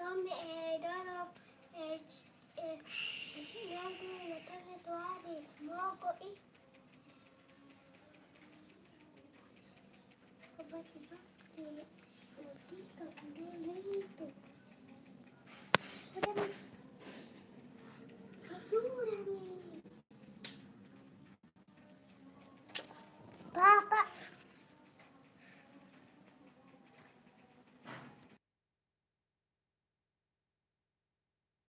Come dorong di sini lagi motornya tuh habis mogok ih. Coba coba si Uti kalau dulu